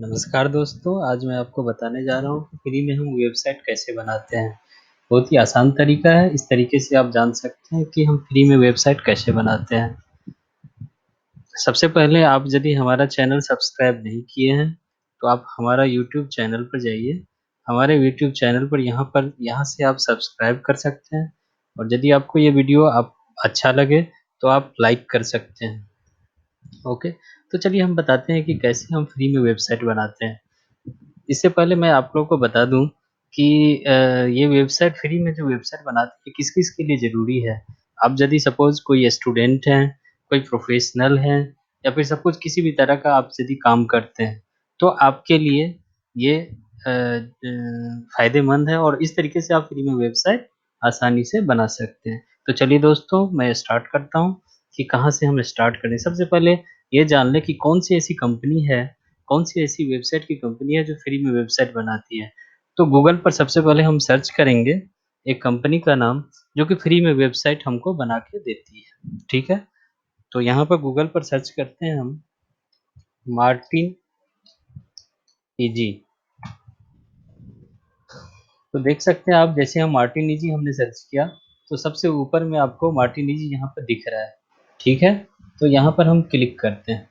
नमस्कार दोस्तों, आज मैं आपको बताने जा रहा हूँ कि फ्री में हम वेबसाइट कैसे बनाते हैं। बहुत ही आसान तरीका है, इस तरीके से आप जान सकते हैं कि हम फ्री में वेबसाइट कैसे बनाते हैं। सबसे पहले आप यदि हमारा चैनल सब्सक्राइब नहीं किए हैं, तो आप हमारा यूट्यूब चैनल पर जाइए। हमारे यूट्यूब चैनल पर यहाँ से आप सब्सक्राइब कर सकते हैं और यदि आपको ये वीडियो अच्छा लगे, तो आप लाइक कर सकते हैं। ओके, तो चलिए हम बताते हैं कि कैसे हम फ्री में वेबसाइट बनाते हैं। इससे पहले मैं आप लोगों को बता दूँ कि ये वेबसाइट फ्री में जो वेबसाइट बनाते हैं किस-किस के लिए ज़रूरी है। आप यदि सपोज़ कोई स्टूडेंट हैं, कोई प्रोफ़ेशनल हैं या फिर सपोज़ किसी भी तरह का आप यदि काम करते हैं, तो आपके लिए ये फ़ायदेमंद है और इस तरीके से आप फ्री में वेबसाइट आसानी से बना सकते हैं। तो चलिए दोस्तों, मैं स्टार्ट करता हूँ कि कहाँ से हम स्टार्ट करें। सबसे पहले ये जान लें कि कौन-सी ऐसी कंपनी है, कौन-सी ऐसी वेबसाइट की कंपनी है जो फ्री में वेबसाइट बनाती है। तो गूगल पर सबसे पहले हम सर्च करेंगे एक कंपनी का नाम जो कि फ्री में वेबसाइट हमको बना के देती है, ठीक है? तो यहाँ पर गूगल पर सर्च करते हैं हम मार्टिन ईजी। तो देख सकते हैं आप, जैसे हम मार्टिन ईजी हमने सर्च किया, तो सबसे ऊपर में आपको मार्टिन ईजी यहाँ पर दिख रहा है, ठीक है? तो यहाँ पर हम क्लिक करते हैं।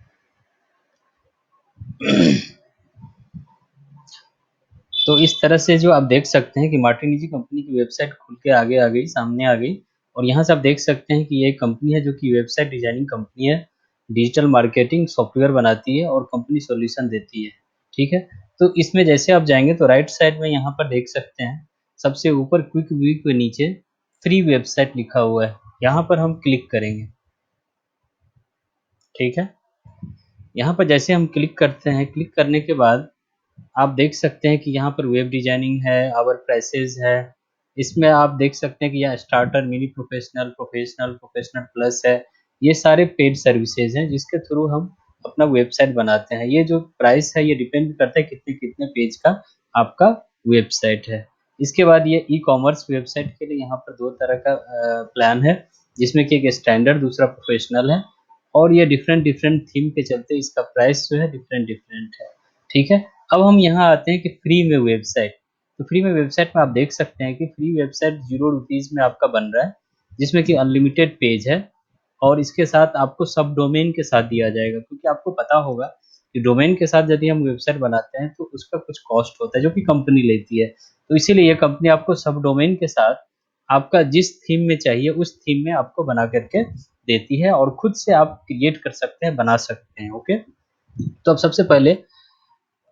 तो इस तरह से जो आप देख सकते हैं कि मार्टिन ईजी कंपनी की वेबसाइट खुल के आगे आ गई, सामने आ गई और यहाँ से आप देख सकते हैं कि ये एक कंपनी है जो कि वेबसाइट डिज़ाइनिंग कंपनी है, डिजिटल मार्केटिंग सॉफ्टवेयर बनाती है और कंपनी सॉल्यूशन देती है, ठीक है? तो इसमें जैसे आप जाएँगे तो राइट साइड में यहाँ पर देख सकते हैं, सबसे ऊपर क्विक व्यू के नीचे फ्री वेबसाइट लिखा हुआ है, यहाँ पर हम क्लिक करेंगे, ठीक है? यहाँ पर जैसे हम क्लिक करते हैं, क्लिक करने के बाद आप देख सकते हैं कि यहाँ पर वेब डिज़ाइनिंग है, आवर प्राइसेज़ है। इसमें आप देख सकते हैं कि यहाँ starter, mini professional, professional, professional plus है। ये सारे पेड सर्विसेज़ हैं जिसके थ्रू हम अपना वेबसाइट बनाते हैं। ये जो प्राइस है ये डिपेंड करता है कितने-कितने पेज का आपका वेबसाइट है। इसके बाद ये ई-कॉमर्स वेबसाइट के लिए यहाँ पर 2 तरह का प्लान है, जिसमें कि एक स्टैंडर्ड दूसरा प्रोफ़ेशनल है और ये डिफरेंट-डिफरेंट थीम के चलते इसका प्राइस जो है डिफरेंट-डिफरेंट है। ठीक है? अब हम यहाँ आते हैं कि फ्री में वेबसाइट। तो फ्री में वेबसाइट में आप देख सकते हैं कि फ्री वेबसाइट ₹0 में आपका बन रहा है, जिसमें कि अनलिमिटेड पेज है और इसके साथ आपको सब डोमेन के साथ दिया जाएगा, क्योंकि आपको पता होगा कि डोमेन के साथ यदि हम वेबसाइट बनाते हैं तो उसका कुछ कॉस्ट होता है जो कि कंपनी लेती है। तो इसीलिए ये कंपनी आपको सब डोमेन के साथ आपका जिस थीम में चाहिए उस थीम में आपको बना करके देती है और खुद से आप क्रिएट कर सकते हैं, बना सकते हैं। ओके? तो अब सबसे पहले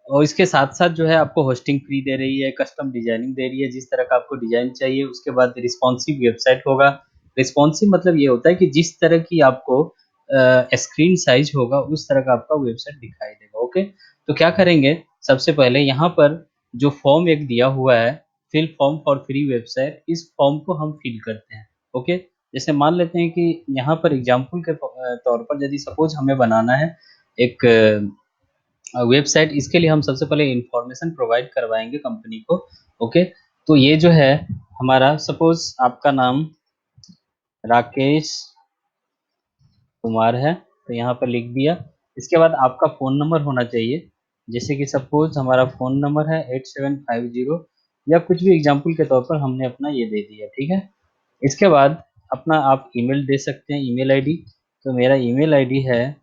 और इसके साथ-साथ जो है आपको होस्टिंग फ्री दे रही है, कस्टम डिज़ाइनिंग दे रही है, जिस तरह का आपको डिज़ाइन चाहिए। उसके बाद रिस्पॉन्सिव वेबसाइट होगा। रिस्पॉन्सिव मतलब ये होता है कि जिस तरह की आपको स्क्रीन साइज़ होगा, उस तरह का आपका वेबसाइट दिखाई देगा, ओके? तो क्या करेंगे, सबसे पहले यहाँ पर जो फॉर्म एक दिया हुआ है, fill form for free website, इस फॉर्म को हम फिल करते हैं, ओके? जैसे मान लेते हैं कि यहाँ पर एग्ज़ाम्पल के तौर पर यदि सपोज़ हमें बनाना है एक वेबसाइट, इसके लिए हम सबसे पहले इन्फॉर्मेशन प्रोवाइड करवाएँगे कंपनी को, ओके? तो ये जो है हमारा, सपोज़ आपका नाम राकेश कुमार है, तो यहाँ पर लिख दिया। इसके बाद आपका फ़ोन नंबर होना चाहिए, जैसे कि सपोज़ हमारा फ़ोन नंबर है 8750 या कुछ भी एग्ज़ाम्पल के तौर पर हमने अपना ये दे दिया, ठीक है? इसके बाद अपना आप ईमेल दे सकते हैं, ईमेल आईडी। तो मेरा ईमेल आईडी है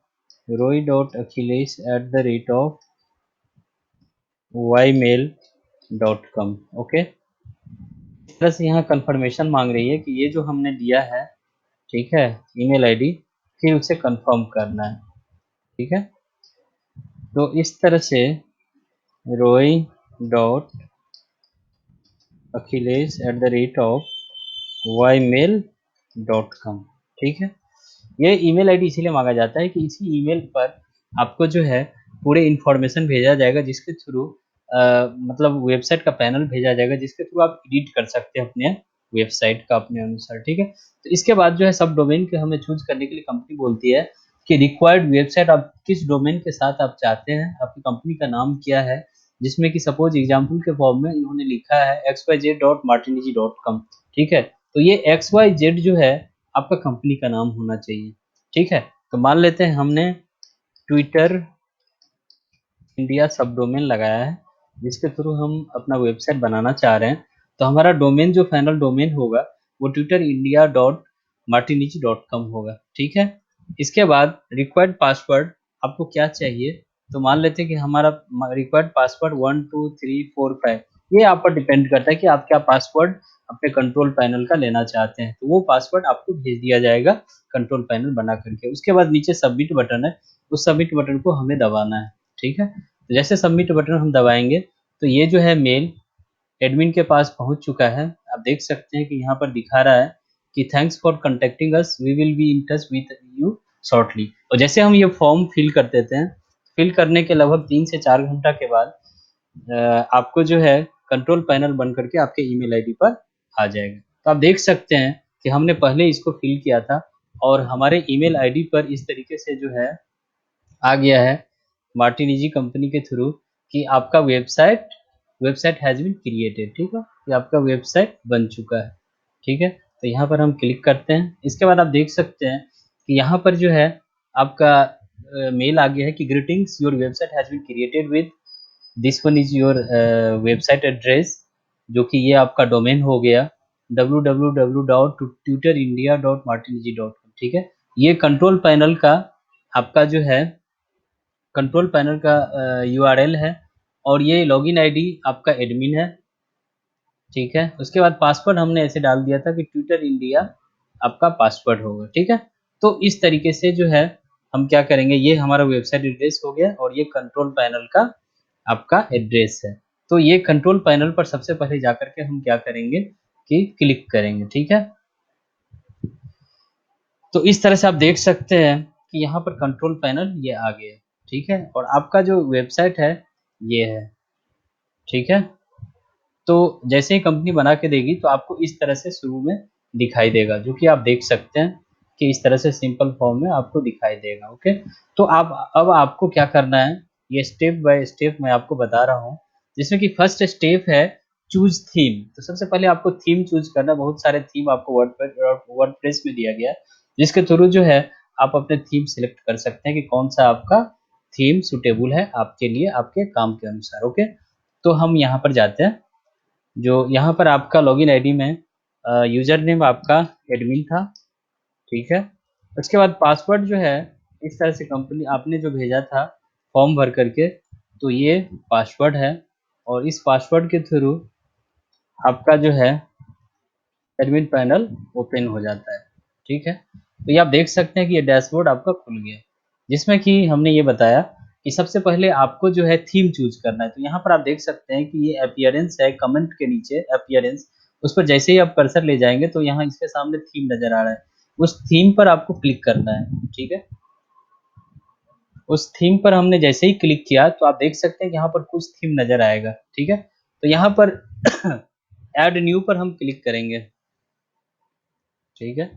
roy.akhilesh@ymail.com, ओके? इस तरह से यहाँ कन्फर्मेशन माँग रही है कि ये जो हमने दिया है, ठीक है, ईमेल आईडी, फिर उसे कन्फर्म करना है, ठीक है? तो इस तरह से roy.akhilesh@ymail.com, ठीक है? ये ईमेल आईडी इसीलिए माँगा जाता है कि इसी ईमेल पर आपको जो है पूरे इन्फॉर्मेशन भेजा जाएगा, जिसके थ्रू मतलब वेबसाइट का पैनल भेजा जाएगा, जिसके थ्रू आप एडिट कर सकते हैं अपने वेबसाइट का अपने अनुसार, ठीक है? तो इसके बाद जो है सब डोमेन के हमें चूज़ करने के लिए कंपनी बोलती है कि रिक्वायर्ड वेबसाइट आप किस डोमेन के साथ आप चाहते हैं, आपकी कंपनी का नाम क्या है, जिसमें कि सपोज़ एग्ज़ाम्पल के फॉर्म में इन्होंने लिखा है xyz.martinez.com, ठीक है? तो ये XYZ जो है आपका कंपनी का नाम होना चाहिए, ठीक है? तो मान लेते हैं हमने ट्विटर इंडिया सब डोमेन लगाया है, जिसके थ्रू हम अपना वेबसाइट बनाना चाह रहे हैं। तो हमारा डोमेन जो फाइनल डोमेन होगा वो tutorindia.martinich.com होगा, ठीक है। इसके बाद रिक्वायर्ड पासवर्ड आपको क्या चाहिए, तो मान लेते हैं कि हमारा रिक्वायर्ड पासवर्ड 1 2 3 4 5, ये आप पर डिपेंड करता है कि आप क्या पासवर्ड अपने कंट्रोल पैनल का लेना चाहते हैं। तो वो पासवर्ड आपको भेज दिया जाएगा कंट्रोल पैनल बना करके। उसके बाद नीचे सबमिट बटन है, उस सबमिट बटन को हमें दबाना है, ठीक है। तो जैसे सबमिट बटन हम दबाएंगे तो ये जो है मेल एडमिन के पास पहुंच चुका है। आप देख सकते हैं कि यहाँ पर दिखा रहा है कि thanks for contacting us, we will be in touch with you shortly. और जैसे हम ये फॉर्म फिल कर देते हैं, फिल करने के लगभग 3 से 4 घंटा के बाद आपको जो है कंट्रोल पैनल बन करके आपके ईमेल आईडी पर आ जाएगा। तो आप देख सकते हैं कि हमने पहले इसको फिल किया था और हमारे ईमेल आईडी पर इस तरीके से जो है आ गया है मार्टिनिजी कंपनी के थ्रू कि आपका website website has been created, ठीक है। ये आपका वेबसाइट बन चुका है, ठीक है। तो यहाँ पर हम क्लिक करते हैं। इसके बाद आप देख सकते हैं कि यहाँ पर जो है आपका मेल आ गया है कि greetings, your website has been created with this one is your website address, जो कि ये आपका डोमेन हो गया www.tuterindia.martiniji.com, ठीक है। ये कंट्रोल पैनल का आपका जो है कंट्रोल पैनल का यूआरएल है और ये लॉगिन आईडी आपका एडमिन है, ठीक है। उसके बाद पासवर्ड हमने ऐसे डाल दिया था कि ट्विटर इंडिया आपका पासवर्ड होगा, ठीक है। तो इस तरीके से जो है हम क्या करेंगे, ये हमारा वेबसाइट एड्रेस हो गया और ये कंट्रोल पैनल का आपका एड्रेस है। तो ये कंट्रोल पैनल पर सबसे पहले जाकर के हम क्या करेंगे कि क्लिक करेंगे, ठीक है। तो इस तरह से आप देख सकते हैं कि यहाँ पर कंट्रोल पैनल ये आ गया, ठीक है। और आपका जो वेबसाइट है ये है, ठीक है। तो जैसे ही कंपनी बना के देगी तो आपको इस तरह से शुरू में दिखाई देगा, जो कि आप देख सकते हैं कि इस तरह से सिंपल फॉर्म में आपको दिखाई देगा, ओके। तो आप अब आपको क्या करना है, ये स्टेप बाय स्टेप मैं आपको बता रहा हूँ, जिसमें कि फर्स्ट स्टेप है चूज थीम। तो सबसे पहले आपको थीम चूज करना। बहुत सारे थीम आपको वर्डप्रेस में दिया गया है, जिसके थ्रू जो है आप अपने थीम सिलेक्ट कर सकते हैं कि कौन सा आपका थीम सुटेबल है आपके लिए, आपके काम के अनुसार, ओके। तो हम यहाँ पर जाते हैं। जो यहाँ पर आपका लॉगिन आईडी में यूजर नेम आपका एडमिन था, ठीक है। उसके बाद पासवर्ड जो है इस तरह से कंपनी आपने जो भेजा था फॉर्म भर करके, तो ये पासवर्ड है और इस पासवर्ड के थ्रू आपका जो है एडमिन पैनल ओपन हो जाता है, ठीक है। तो ये आप देख सकते हैं कि ये डैशबोर्ड आपका खुल गया, जिसमें कि हमने ये बताया कि सबसे पहले आपको जो है थीम चूज करना है। तो यहाँ पर आप देख सकते हैं कि ये अपीयरेंस है, कमेंट के नीचे अपीयरेंस, उस पर जैसे ही आप कर्सर ले जाएंगे तो यहाँ इसके सामने थीम नजर आ रहा है, उस थीम पर आपको क्लिक करना है, ठीक है। उस थीम पर हमने जैसे ही क्लिक किया तो आप देख सकते हैं कि यहाँ पर कुछ थीम नजर आएगा, ठीक है। तो यहाँ पर ऐड न्यू पर हम क्लिक करेंगे, ठीक है।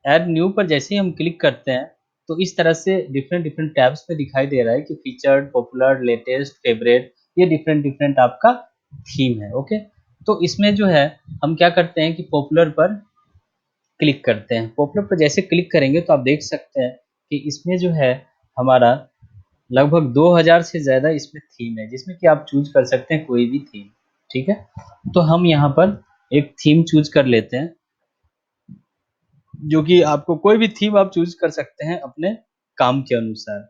ऐड न्यू पर जैसे ही हम क्लिक करते हैं तो इस तरह से डिफरेंट डिफरेंट टैब्स में दिखाई दे रहा है कि फीचर्ड, पॉपुलर, लेटेस्ट, फेवरेट, ये डिफरेंट डिफरेंट आपका थीम है, ओके। तो इसमें जो है हम क्या करते हैं कि पॉपुलर पर क्लिक करते हैं। पॉपुलर पर जैसे क्लिक करेंगे तो आप देख सकते हैं कि इसमें जो है हमारा लगभग 2000 से ज़्यादा इसमें थीम है, जिसमें कि आप चूज कर सकते हैं कोई भी थीम, ठीक है। तो हम यहाँ पर एक थीम चूज कर लेते हैं, जो कि आपको कोई भी थीम आप चूज कर सकते हैं अपने काम के अनुसार,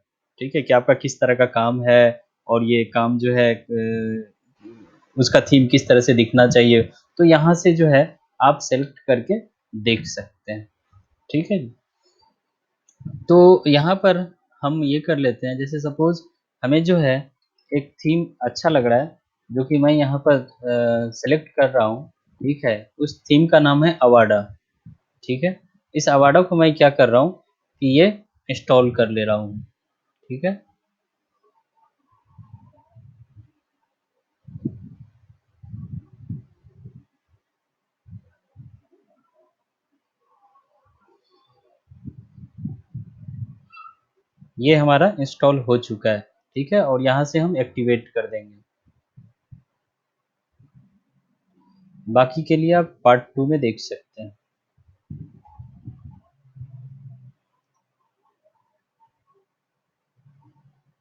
ठीक है, कि आपका किस तरह का काम है और ये काम जो है उसका थीम किस तरह से दिखना चाहिए। तो यहाँ से जो है आप सेलेक्ट करके देख सकते हैं, ठीक है। तो यहाँ पर हम ये कर लेते हैं, जैसे सपोज हमें जो है एक थीम अच्छा लग रहा है, जो कि मैं यहाँ पर सेलेक्ट कर रहा हूँ, ठीक है। उस थीम का नाम है अवाडा, ठीक है। इस अवाडा को मैं क्या कर रहा हूँ कि ये इंस्टॉल कर ले रहा हूँ, ठीक है। ये हमारा इंस्टॉल हो चुका है, ठीक है। और यहाँ से हम एक्टिवेट कर देंगे। बाकी के लिए आप पार्ट 2 में देख सकते हैं।